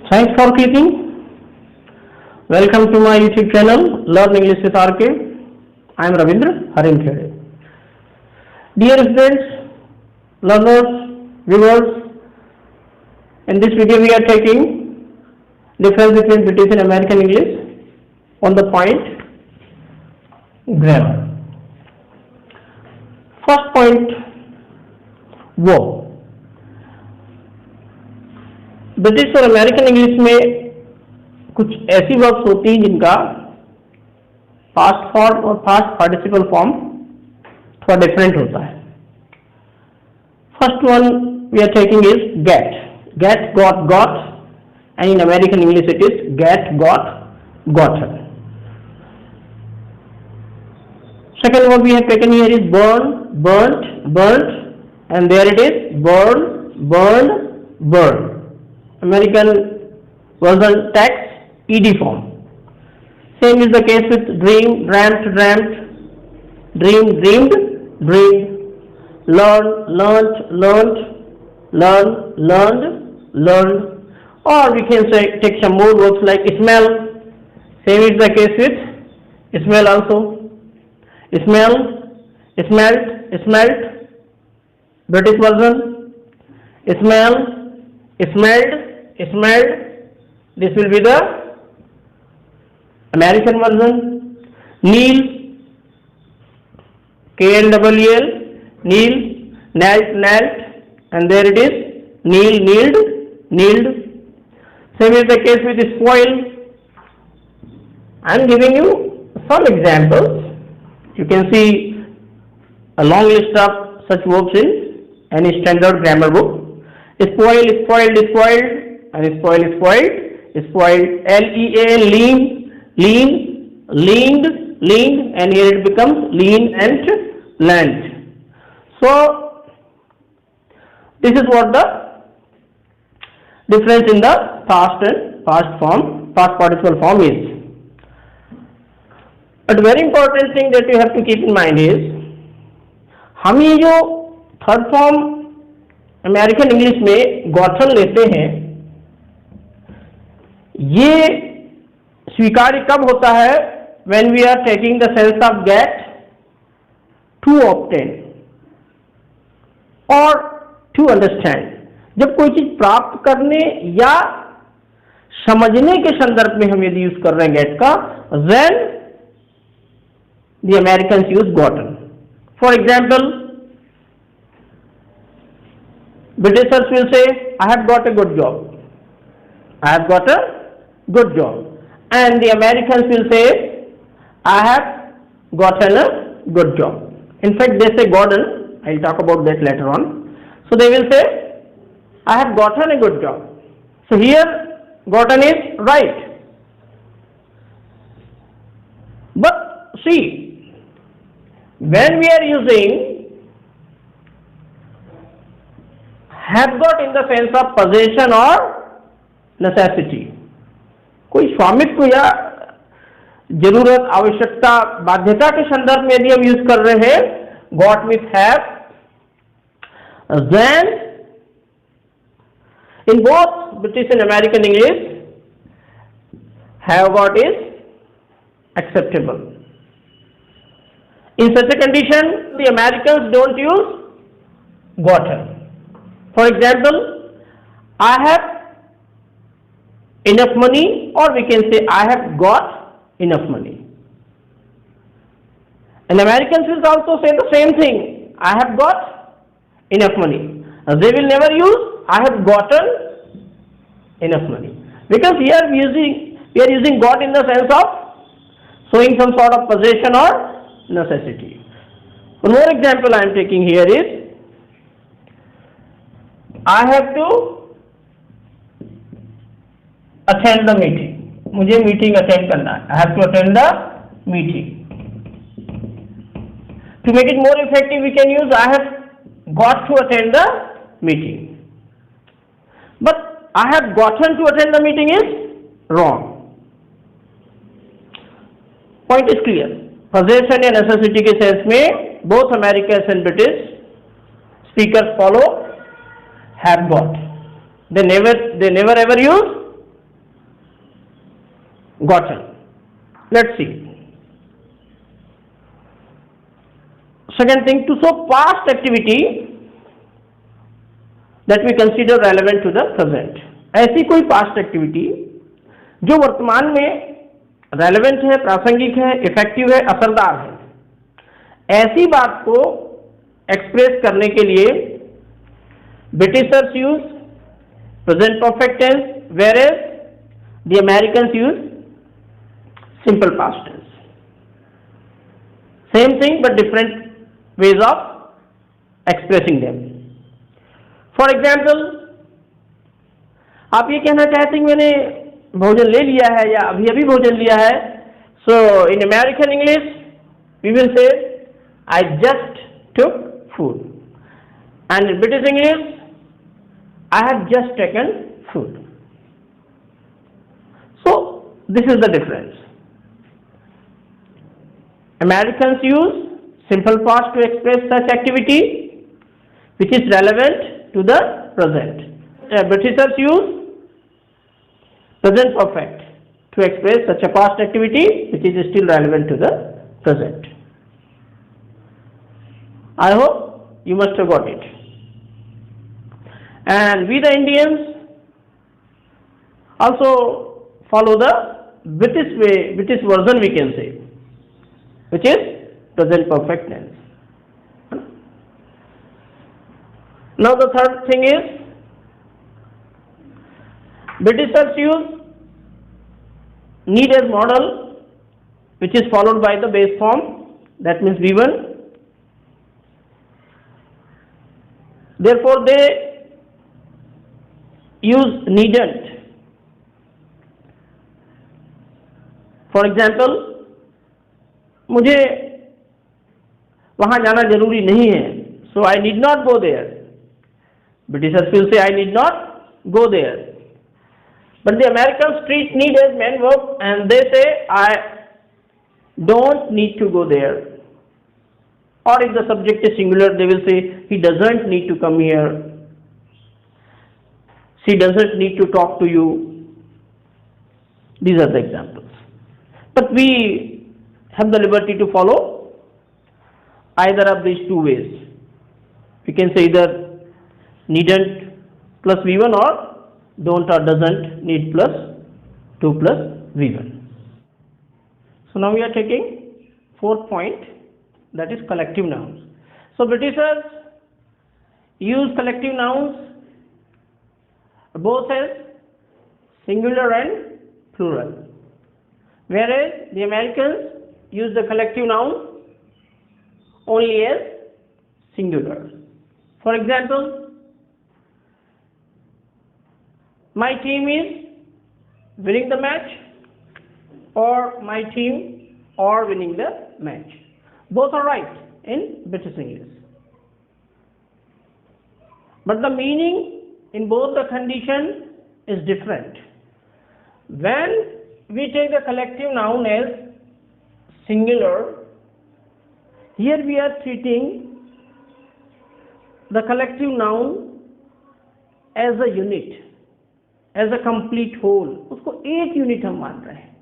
Thanks for clicking. Welcome to my YouTube channel Learn English with RK. I am Ravindra Harimkhede. Dear students, learners, viewers, in this video we are taking difference between British and American English on the point grammar. First point, verb. British और American English में कुछ ऐसी verbs होती हैं जिनका past form और past participle form थोड़ा different होता है. First one we are taking is get. Get, got, got, and in American English it is get, got, gotten. Second one we have taken here is burn, burnt, burnt, and there it is burn, burned, burned. American version text ed form. Same is the case with dream, dreamt, dreamt, dream, dreamed, dreamed, learn, learnt, learnt, learn, learned, learned. Or we can say take some more words like smell. Same is the case with smell also. Smell, smelt, smelt, British version. Smell, smelled, smelled. This will be the American version. Kneel, K-N-E-E-L, kneel, knelt, knelt, and there it is kneel, kneeled, kneeled. Same is the case with spoil. I am giving you some examples. You can see a long list of such verbs in any standard grammar book. Spoil, spoiled, spoiled, and spoil, spoiled, spoiled. L-E-A, lean, lean, leaned, leaned, and here it becomes lean and lent. So this is what the difference in the past and past form, past participle form is. But very important thing that you have to keep in mind is हम ये जो third form American English में gotten लेते हैं, ये स्वीकार्य कब होता है? when we are taking the sense of get, to obtain or to understand. जब कोई चीज प्राप्त करने या समझने के संदर्भ में हम यदि यूज कर रहे हैं गेट का, then the Americans use gotten. For example, Britishers will say, I have got a good job. I have got a good job. And the Americans will say, I have gotten a good job. In fact, they say gotten. I'll talk about that later on. So they will say, I have gotten a good job. So here, gotten is right. But see, when we are using have got in the sense of possession or necessity, कोई स्वामित्व या जरूरत, आवश्यकता, बाध्यता के संदर्भ में यदि हम यूज कर रहे हैं got with have, then in both British and American English have got is acceptable. In such a condition, the Americans don't use gotten. For example, I have enough money, or we can say I have got enough money. And Americans will also say the same thing. I have got enough money. They will never use I have gotten enough money, because here we are using got in the sense of showing some sort of possession or necessity. One more example I am taking here is I have to attend the meeting. मुझे meeting attend करना है. I have to attend the meeting. To make it more effective, we can use I have got to attend the meeting. But I have gotten to attend the meeting is wrong. Point is clear. Possession या necessity के sense में both Americans and British speakers follow have got. They never ever use gotten. Let's see. Second thing, to show past activity that we consider relevant to the present. ऐसी कोई past activity जो वर्तमान में relevant है, प्रासंगिक है, effective है, असरदार है, ऐसी बात को express करने के लिए Britishers use present perfect tense, whereas the Americans use simple past tense. Same thing but different ways of expressing them. For example, आप ये कहना चाहते हैं मैंने भोजन ले लिया है या अभी अभी भोजन लिया है. So in American English we will say I just took food, and in British English I have just taken food. So this is the difference. Americans use simple past to express such activity which is relevant to the present. Britishers use present perfect to express such a past activity which is still relevant to the present. I hope you must have got it. And we the Indians also follow the British way, British version we can say, which is present perfect tense. Now the third thing is Britishers use need as model, which is followed by the base form, that means V1. Therefore they use needn't. For example, मुझे वहां जाना जरूरी नहीं है, so I need not go there. Britishers will say I need not go there. But the Americans treat need as main verb and they say I don't need to go there. Or if the subject is singular, they will say he doesn't need to come here. She doesn't need to talk to you. These are the examples. But we have the liberty to follow either of these two ways. We can say either needn't plus V1 or don't or doesn't need plus 2 plus V1. So now we are taking fourth point, that is collective nouns. So Britishers use collective nouns both as singular and plural, whereas the Americans use the collective noun only as singular. For example, my team is winning the match, or my team are winning the match. Both are right in British English. But the meaning in both the condition is different. When we take the collective noun as singular, here we are treating the collective noun as a unit, as a complete whole. उसको एक unit हम मान रहे हैं.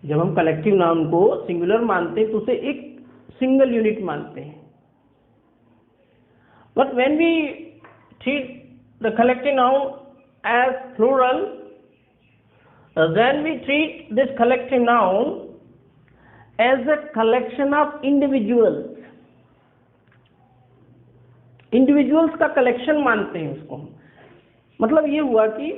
जब हम collective noun को singular मानते हैं तो उसे एक सिंगल यूनिट मानते हैं. But when we treat the collective noun as plural, then we treat this collective noun as a collection of individuals. Individuals का collection मानते हैं उसको. मतलब ये हुआ कि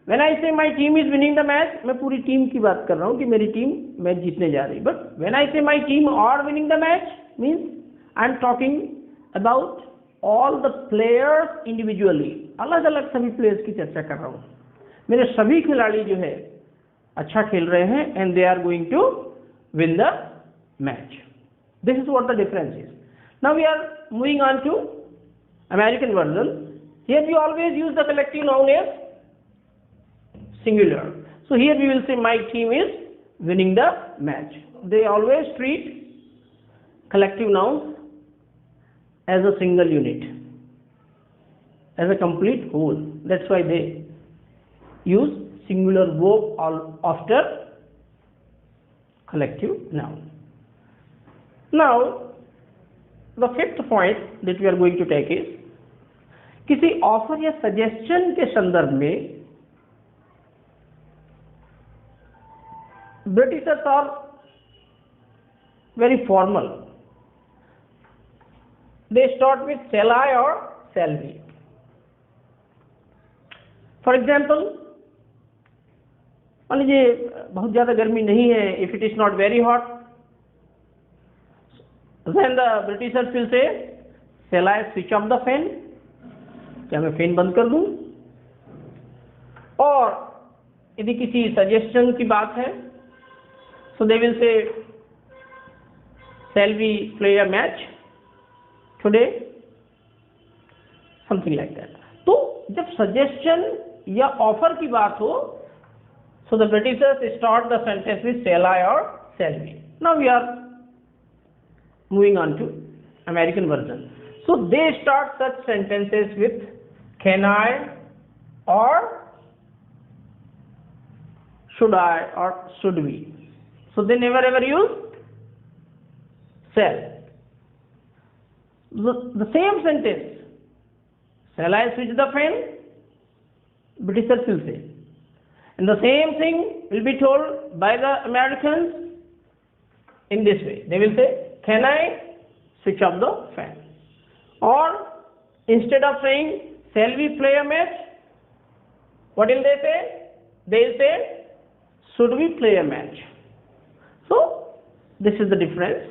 when I say my team is winning the match, मैं पूरी टीम की बात कर रहा हूँ कि मेरी टीम मैच जीतने जा रही. But when I say my team are winning the match, means I am talking about all the players individually. अलग अलग सभी प्लेयर्स की चर्चा कर रहा हूँ. मेरे सभी खिलाड़ी जो है अच्छा खेल रहे हैं and they are going to win the match. This is what the difference is. Now we are moving on to American version. Here we always use the collective noun as singular. So here we will say my team is winning the match. They always treat collective nouns as a single unit, as a complete whole. That's why they use singular verb after collective noun. Now the fifth point that we are going to take is किसी offer या suggestion के संदर्भ में Britishers are very formal. They start with shall I और shall we. For example, मान लीजिए बहुत ज्यादा गर्मी नहीं है, if it is not very hot, then the Britishers will say, shall I switch off the fan? क्या मैं फैन बंद कर दूं? और यदि किसी सजेशन की बात है, so they will say, shall we play a match today? Something like that. तो जब सजेशन या ऑफर की बात हो, so the Britishers start the sentence with shall I or shall we. Now we are moving on to American version. So they start such sentences with can I or should I or should we. So they never ever use shall. The same sentence, shall I switch the fan? Britishers will say. And the same thing will be told by the Americans in this way. They will say, can I switch off the fan? Or instead of saying, shall we play a match? What will they say? They will say, should we play a match? So, this is the difference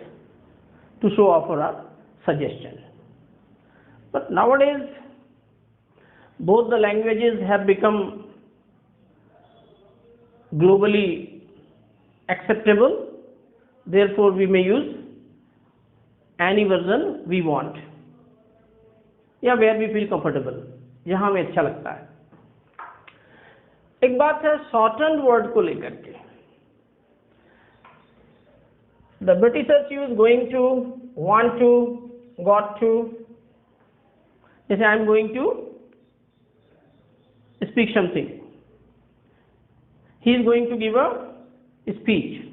to show off or a suggestion. But nowadays, both the languages have become globally acceptable. Therefore, we may use any version we want या where we feel comfortable, जहां हमें अच्छा लगता है. एक बात है shortened word को लेकर के. The Britishers use going to, want to, got to. जैसे I am going to speak something. He is going to give a speech.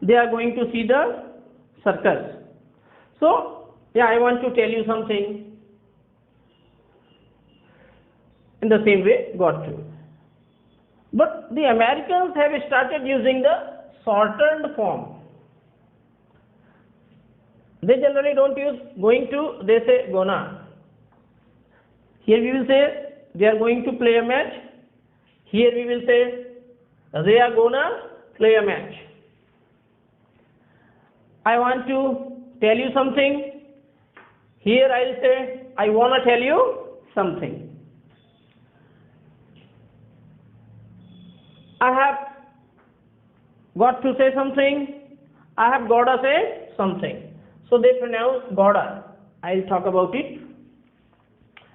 They are going to see the circus. So, yeah, I want to tell you something. In the same way, got to. But the Americans have started using the shortened form. They generally don't use going to, they say gonna. Here we will say they are going to play a match. Here we will say they are gonna play a match. I want to tell you something. Here I will say I want to tell you something. I have got to say something. I have gotta say something. So they pronounce gotta. I will talk about it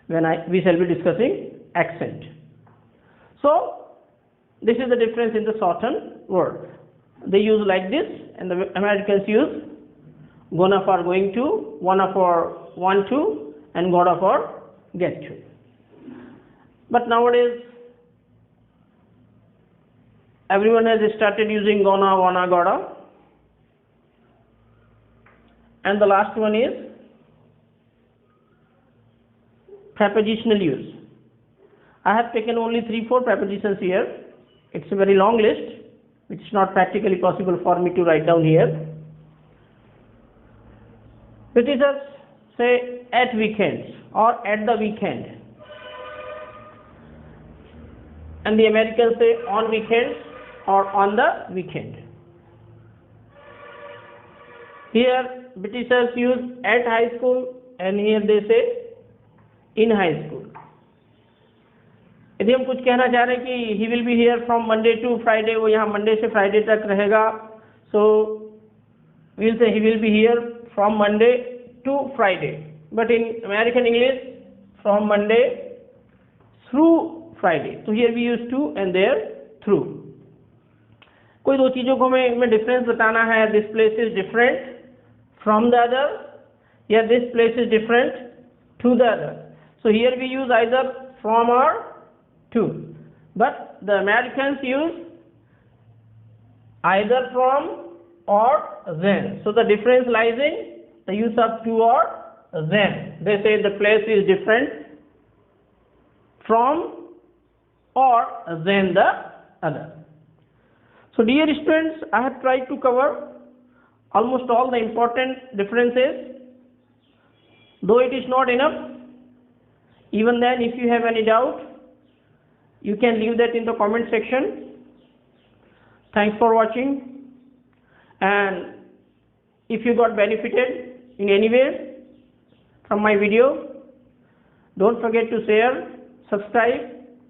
when we shall be discussing accent. So this is the difference in the shortened word. They use like this, and the Americans use gonna for going to, wanna for want to, and gotta for get to. But nowadays everyone has started using gonna, wanna, gotta. And the last one is prepositional use. I have taken only 3-4 prepositions here. It's a very long list, which is not practically possible for me to write down here. Britishers say at weekends or at the weekend, and the Americans say on weekends or on the weekend. Here Britishers use at high school, and here they say in high school. यदि हम कुछ कहना चाह रहे हैं कि he will be here from Monday to Friday, वो यहाँ Monday से Friday तक रहेगा, so we will say he will be here from Monday to Friday. But in American English, from Monday through Friday. So here we use to and there through. कोई दो चीज़ों को हमें डिफरेंस बताना है. This place is different from the other. Yeah, this place is different to the other. So here we use either from or to. but the Americans use either from or than. So the difference lies in the use of to or than. They say the place is different from or than the other. So dear students, I have tried to cover almost all the important differences. Though it is not enough, even then if you have any doubt, you can leave that in the comment section. Thanks for watching, and if you got benefited in any way from my video, don't forget to share, subscribe,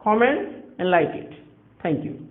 comment and like it. Thank you.